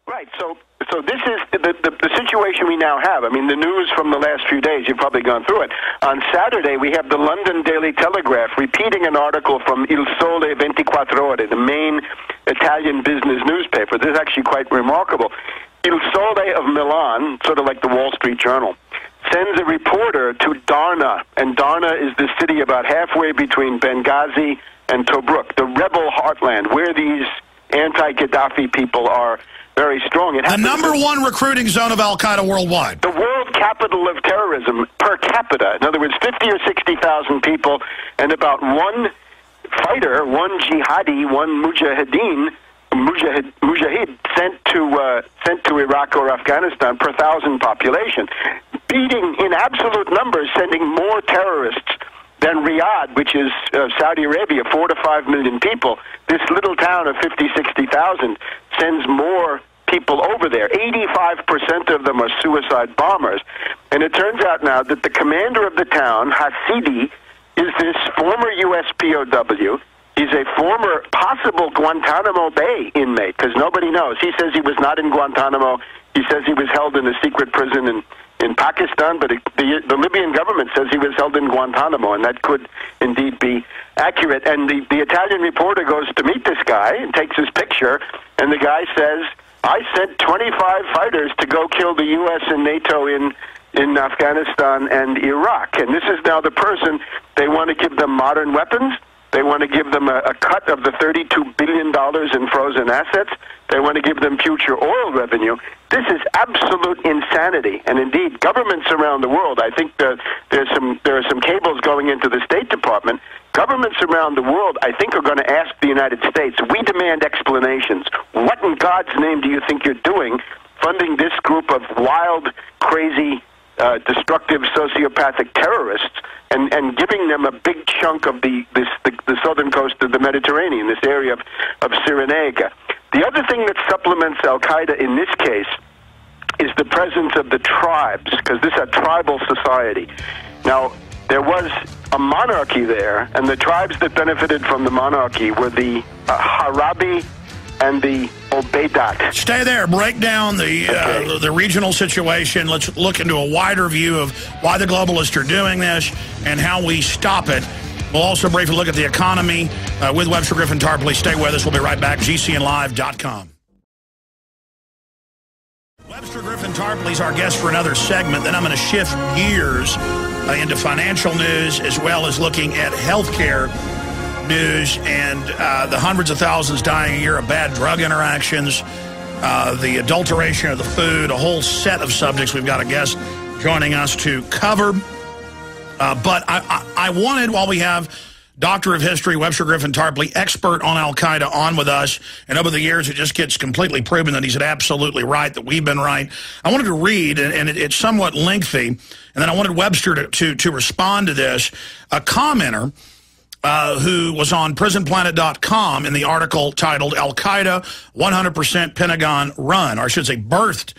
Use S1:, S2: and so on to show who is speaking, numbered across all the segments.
S1: Right. So this is the situation we now have. I mean, the news from the last few days, you've probably gone through it. On Saturday, we have the London Daily Telegraph repeating an article from Il Sole 24 Ore, the main Italian business newspaper. This is actually quite remarkable. Il Sole of Milan, sort of like the Wall Street Journal, sends a reporter to Darna, and Darna is the city about halfway between Benghazi and Tobruk, the rebel heartland, where these anti-Gaddafi people are very strong.
S2: The number one recruiting zone of Al-Qaeda worldwide.
S1: The world capital of terrorism per capita. In other words, 50 or 60,000 people, and about one fighter, one jihadi, one mujahid sent to Iraq or Afghanistan per 1,000 population, beating in absolute numbers, sending more terrorists than Riyadh, which is Saudi Arabia, 4 to 5 million people. This little town of 50, 60,000 sends more people over there. 85% of them are suicide bombers. And it turns out now that the commander of the town, Hasidi, is this former U.S. POW. He's a former possible Guantanamo Bay inmate, because nobody knows. He says he was not in Guantanamo. He says he was held in a secret prison in Pakistan, but the Libyan government says he was held in Guantanamo, and that could indeed be accurate. And the Italian reporter goes to meet this guy and takes his picture, and the guy says, I sent 25 fighters to go kill the U.S. and NATO in Afghanistan and Iraq. And this is now the person. They want to give them modern weapons. They want to give them a cut of the $32 billion in frozen assets. They want to give them future oil revenue. This is absolute insanity. And indeed, governments around the world, I think there are some cables going into the State Department. Governments around the world, I think, are going to ask the United States, we demand explanations. What in God's name do you think you're doing funding this group of wild, crazy, destructive, sociopathic terrorists and giving them a big chunk of the southern coast of the Mediterranean, this area of Cyrenaica? The other thing that supplements Al-Qaeda in this case is the presence of the tribes, because this is a tribal society. Now, there was a monarchy there, and the tribes that benefited from the monarchy were the Harabi and the Obeidat.
S2: Stay there. Break down the regional situation. Let's look into a wider view of why the globalists are doing this and how we stop it. We'll also briefly look at the economy with Webster Griffin Tarpley. Stay with us. We'll be right back. GCNlive.com. Webster Griffin Tarpley is our guest for another segment. Then I'm going to shift gears into financial news, as well as looking at healthcare news and the hundreds of thousands dying a year of bad drug interactions, the adulteration of the food, a whole set of subjects. We've got a guest joining us to cover. But I wanted, while we have Doctor of History, Webster Griffin Tarpley, expert on Al-Qaeda, on with us, and over the years it just gets completely proven that he's absolutely right, that we've been right. I wanted to read, and it's somewhat lengthy, and then I wanted Webster to respond to this. A commenter who was on prisonplanet.com in the article titled Al-Qaeda 100% Pentagon Run, or I should say birthed,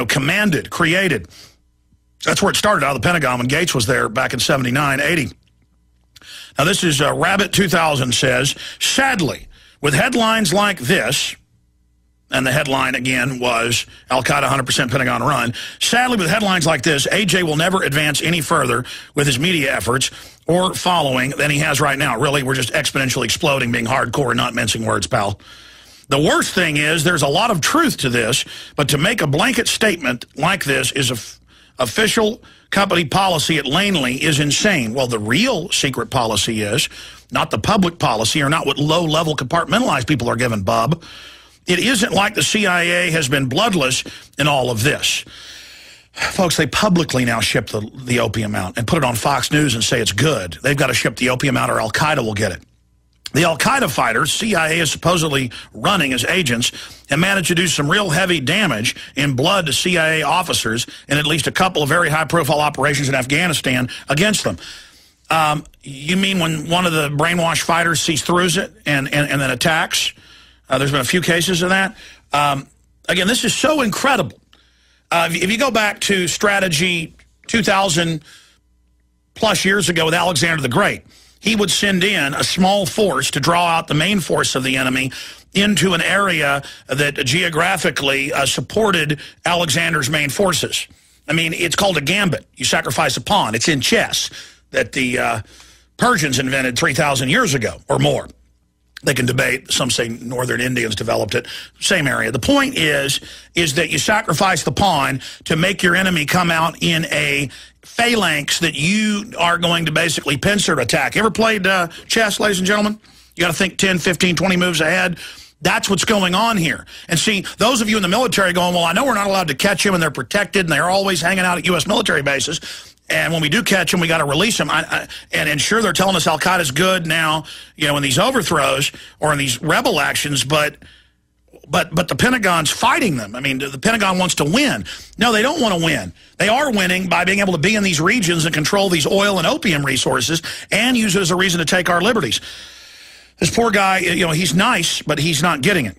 S2: commanded, created. That's where it started, out of the Pentagon when Gates was there back in 79, 80. Now, this is Rabbit 2000 says, sadly, with headlines like this, and the headline, again, was Al-Qaeda 100% Pentagon Run. Sadly, with headlines like this, AJ will never advance any further with his media efforts or following than he has right now. Really, we're just exponentially exploding, being hardcore, not mincing words, pal. The worst thing is there's a lot of truth to this, but to make a blanket statement like this is official company policy at Langley is insane. Well, the real secret policy is not the public policy, or not what low-level compartmentalized people are given, bub. It isn't like the CIA has been bloodless in all of this. Folks, they publicly now ship the opium out and put it on Fox News and say it's good. They've got to ship the opium out or Al-Qaeda will get it. The Al-Qaeda fighters CIA is supposedly running as agents and managed to do some real heavy damage in blood to CIA officers in at least a couple of very high-profile operations in Afghanistan against them. You mean when one of the brainwashed fighters sees through it and then attacks? There's been a few cases of that. Again, this is so incredible. If you go back to strategy 2,000 plus years ago with Alexander the Great, he would send in a small force to draw out the main force of the enemy into an area that geographically supported Alexander's main forces. I mean, it's called a gambit. You sacrifice a pawn. It's in chess that the Persians invented 3,000 years ago or more. They can debate. Some say northern Indians developed it. Same area. The point is that you sacrifice the pawn to make your enemy come out in a phalanx that you are going to basically pincer attack. You ever played chess, ladies and gentlemen? You got to think 10, 15, 20 moves ahead. That's what's going on here. And see, those of you in the military going, well, I know we're not allowed to catch them and they're protected and they're always hanging out at U.S. military bases. And when we do catch them, we got to release them. And sure, they're telling us Al-Qaeda's good now, you know, in these overthrows or in these rebel actions, but the Pentagon's fighting them. I mean, the Pentagon wants to win. No, they don't want to win. They are winning by being able to be in these regions and control these oil and opium resources and use it as a reason to take our liberties. This poor guy, you know, he's nice, but he's not getting it.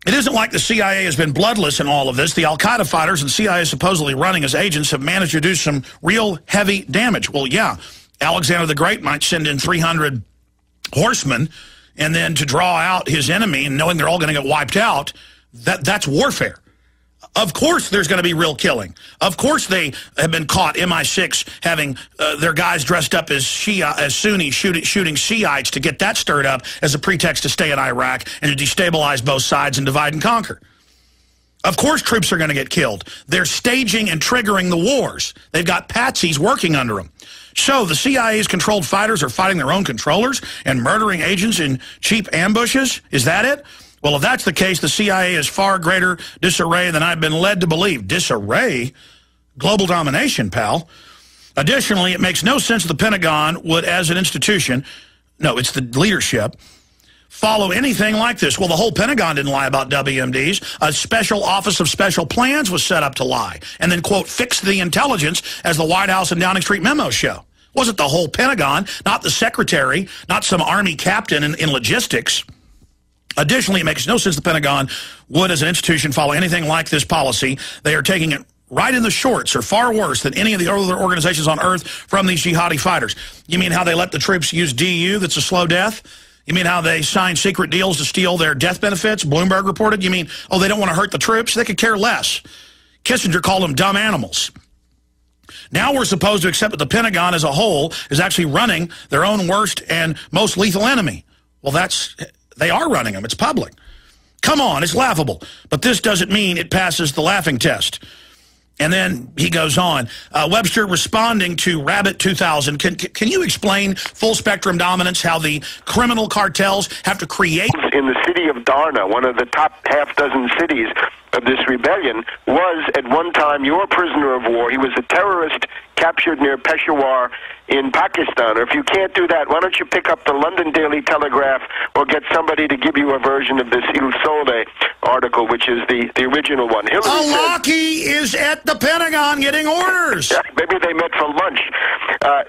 S2: It isn't like the CIA has been bloodless in all of this. The Al-Qaeda fighters and CIA supposedly running as agents have managed to do some real heavy damage. Well, yeah, Alexander the Great might send in 300 horsemen and then to draw out his enemy and knowing they're all going to get wiped out, that's warfare. Of course there's going to be real killing. Of course they have been caught, MI6, having their guys dressed up as Sunnis shooting Shiites to get that stirred up as a pretext to stay in Iraq and to destabilize both sides and divide and conquer. Of course troops are going to get killed. They're staging and triggering the wars. They've got patsies working under them. So the CIA's controlled fighters are fighting their own controllers and murdering agents in cheap ambushes? Is that it? Well, if that's the case, the CIA is far greater disarray than I've been led to believe. Disarray? Global domination, pal. Additionally, it makes no sense the Pentagon would, as an institution, no, it's the leadership, follow anything like this. Well, the whole Pentagon didn't lie about WMDs. A special office of special plans was set up to lie and then, quote, fix the intelligence as the White House and Downing Street memos show. It wasn't the whole Pentagon, not the secretary, not some Army captain in logistics. Additionally, it makes no sense the Pentagon would, as an institution, follow anything like this policy. They are taking it right in the shorts, or far worse than any of the other organizations on Earth from these jihadi fighters. You mean how they let the troops use DU, that's a slow death? You mean how they sign secret deals to steal their death benefits? Bloomberg reported. You mean, oh, they don't want to hurt the troops? They could care less. Kissinger called them dumb animals. Now we're supposed to accept that the Pentagon as a whole is actually running their own worst and most lethal enemy. Well, they are running them. It's public. Come on, it's laughable. But this doesn't mean it passes the laughing test. And then he goes on. Webster responding to Rabbit 2000. Can you explain full spectrum dominance, how the criminal cartels have to create?
S1: In the city of Darna, one of the top half-dozen cities of this rebellion, was at one time your prisoner of war. He was a terrorist captured near Peshawar in Pakistan. Or if you can't do that, why don't you pick up the London Daily Telegraph or get somebody to give you a version of this Il Sole article, which is the original one.
S2: Al-Awlaki is at the Pentagon getting orders.
S1: Yeah, maybe they met for lunch.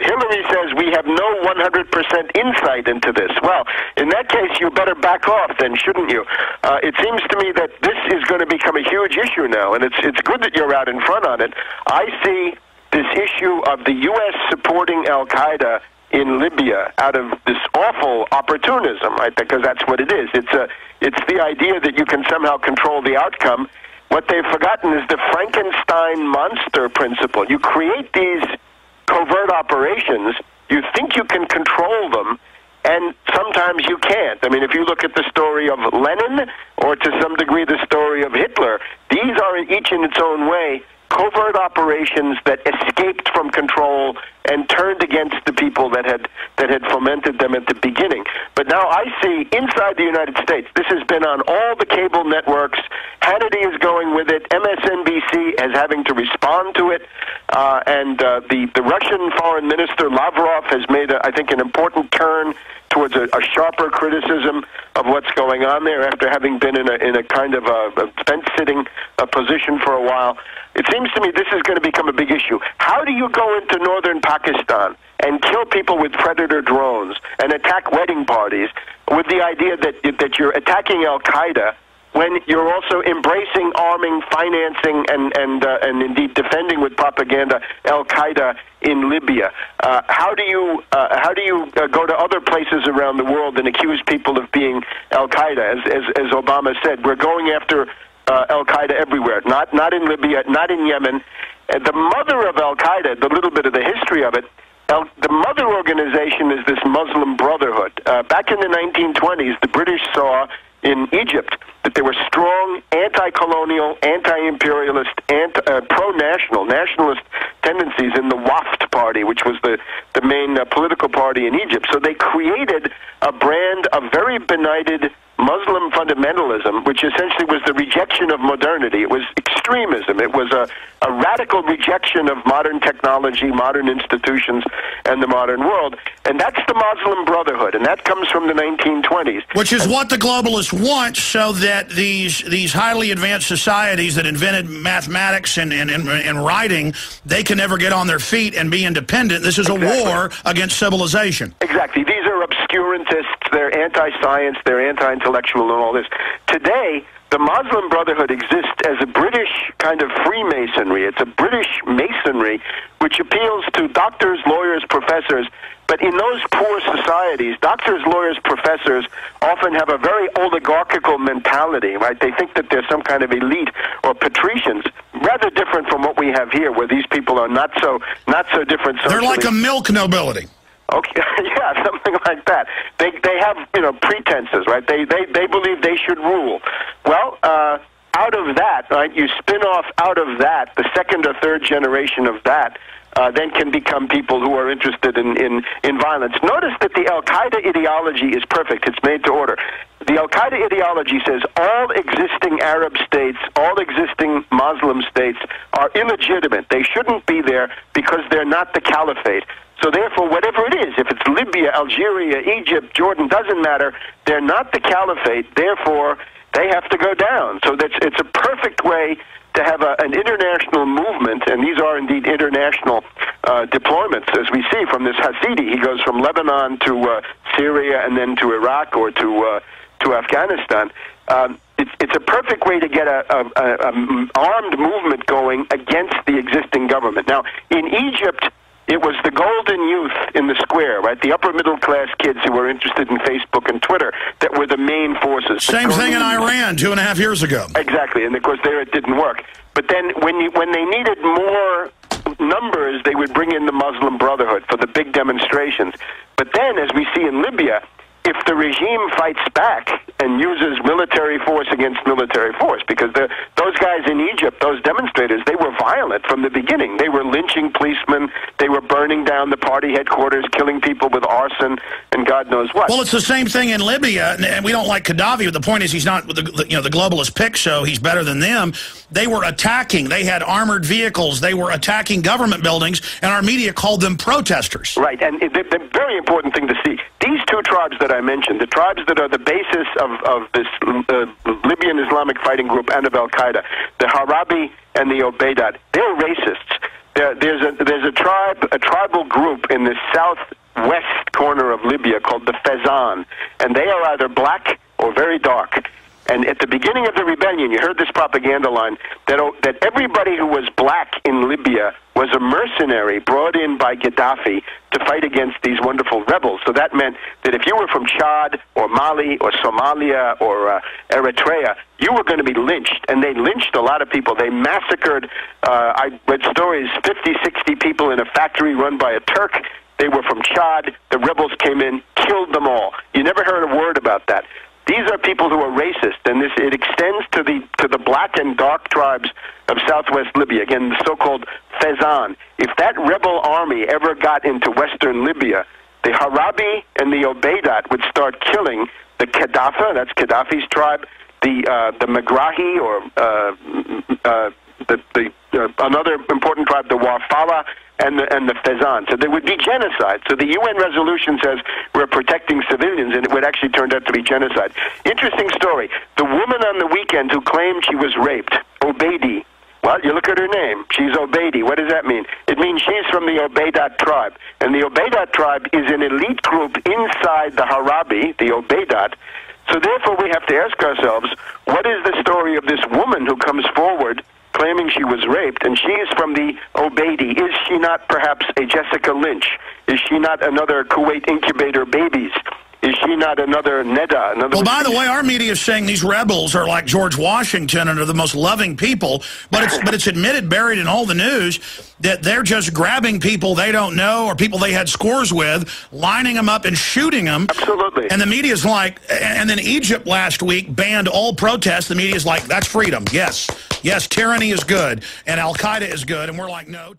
S1: Hillary says we have no 100% insight into this. Well, in that case, you better back off then, shouldn't you? It seems to me that this is going to become a huge issue now, and it's good that you're out in front on it. I see this issue of the U.S. supporting Al-Qaeda in Libya out of this awful opportunism, right? Because that's what it is. It's the idea that you can somehow control the outcome. What they've forgotten is the Frankenstein monster principle. You create these covert operations, you think you can control them, and sometimes you can't. I mean, if you look at the story of Lenin, or to some degree the story of Hitler, these are each in its own way covert operations that escaped from control and turned against the people that had fomented them at the beginning. But now I see inside the United States, this has been on all the cable networks. Hannity is going with it. MSNBC is having to respond to it. And the Russian Foreign Minister Lavrov has made, I think, an important turn towards a sharper criticism of what's going on there after having been in a kind of a fence-sitting position for a while. It seems to me this is going to become a big issue. How do you go into northern Pakistan and kill people with Predator drones and attack wedding parties with the idea that you're attacking Al-Qaeda when you're also embracing, arming, financing, and indeed defending with propaganda Al-Qaeda in Libya? How do you go to other places around the world and accuse people of being Al-Qaeda? As Obama said, we're going after Al-Qaeda everywhere, not in Libya, not in Yemen. The mother of Al-Qaeda, the little bit of the history of it, the mother organization is this Muslim Brotherhood. Back in the 1920s, the British saw in Egypt that there were strong anti-colonial, anti-imperialist, pro-national, nationalist tendencies in the Waft Party, which was the main political party in Egypt. So they created a brand of very benighted Muslim fundamentalism, which essentially was the rejection of modernity. It was extremism. It was a radical rejection of modern technology, modern institutions, and the modern world. And that's the Muslim Brotherhood, and that comes from the 1920s.
S2: Which is what the globalists want, so that these highly advanced societies that invented mathematics and writing, they can never get on their feet and be independent. This is a war against civilization.
S1: Exactly. These are obscurantists. They're anti-science. They're anti-intellectual and all this. Today, the Muslim Brotherhood exists as a British kind of Freemasonry. It's a British masonry which appeals to doctors, lawyers, professors. But in those poor societies, doctors, lawyers, professors often have a very oligarchical mentality, right? They think that they're some kind of elite or patricians, rather different from what we have here, where these people are not so different socially.
S2: They're like a milk nobility.
S1: Okay, yeah, something like that. They have, pretenses, right? They believe they should rule. Well, out of that, right, you spin off out of that, the second or third generation of that, then can become people who are interested in violence. Notice that the Al-Qaeda ideology is perfect. It's made to order. The Al-Qaeda ideology says all existing Arab states, all existing Muslim states are illegitimate. They shouldn't be there because they're not the caliphate. So therefore, whatever it is, if it's Libya, Algeria, Egypt, Jordan, doesn't matter, they're not the caliphate, therefore they have to go down. So it's a perfect way to have an international movement, and these are indeed international deployments, as we see from this Hasidi. He goes from Lebanon to Syria and then to Iraq or to Afghanistan. It's a perfect way to get an armed movement going against the existing government. Now, in Egypt, it was the golden youth in the square, right? The upper middle class kids who were interested in Facebook and Twitter that were the main forces.
S2: Same thing in Iran 2.5 years ago.
S1: Exactly, and of course there it didn't work. But then when they needed more numbers, they would bring in the Muslim Brotherhood for the big demonstrations. But then, as we see in Libya, if the regime fights back and uses military force against military force, because those guys in Egypt, those demonstrators, they were violent from the beginning. They were lynching policemen. They were burning down the party headquarters, killing people with arson and God knows what.
S2: Well, it's the same thing in Libya, and we don't like Gaddafi, but the point is he's not the globalist pick, so he's better than them. They were attacking. They had armored vehicles. They were attacking government buildings, and our media called them protesters.
S1: Right, and the very important thing to see, these two tribes that I mentioned, the tribes that are the basis of this Libyan Islamic fighting group and of Al-Qaeda, the Harabi and the Ubaidat, they're racists. There's a tribal group in the southwest corner of Libya called the Fezan, and they are either black or very dark. And at the beginning of the rebellion, you heard this propaganda line, that everybody who was black in Libya was a mercenary brought in by Gaddafi to fight against these wonderful rebels. So that meant that if you were from Chad or Mali or Somalia or Eritrea, you were going to be lynched. And they lynched a lot of people. They massacred, I read stories, 50, 60 people in a factory run by a Turk. They were from Chad. The rebels came in, killed them all. You never heard a word about that. These are people who are racist, and it extends to the black and dark tribes of southwest Libya, again, the so-called Fezan. If that rebel army ever got into western Libya, the Harabi and the Ubaidat would start killing the Qaddafi, that's Gaddafi's tribe, the Megrahi, or another important tribe, the Warfala, and the Fezan. So there would be genocide. So the UN resolution says we're protecting civilians, and it would actually turn out to be genocide. Interesting story. The woman on the weekend who claimed she was raped, Obeidi, well, you look at her name. She's Obeidi. What does that mean? It means she's from the Ubaidat tribe. And the Ubaidat tribe is an elite group inside the Harabi, the Ubaidat. So therefore we have to ask ourselves, what is the woman who comes forward claiming she was raped, and she is from the Obeidi. Is she not perhaps a Jessica Lynch? Is she not another Kuwait incubator babies? Is she not another Neda?
S2: Well, by the way, our media is saying these rebels are like George Washington and are the most loving people, but it's admitted, buried in all the news, that they're just grabbing people they don't know or people they had scores with, lining them up and shooting them.
S1: Absolutely.
S2: And the media's like, and then Egypt last week banned all protests. The media's like, that's freedom. Yes, yes, tyranny is good, and Al-Qaeda is good, and we're like, no.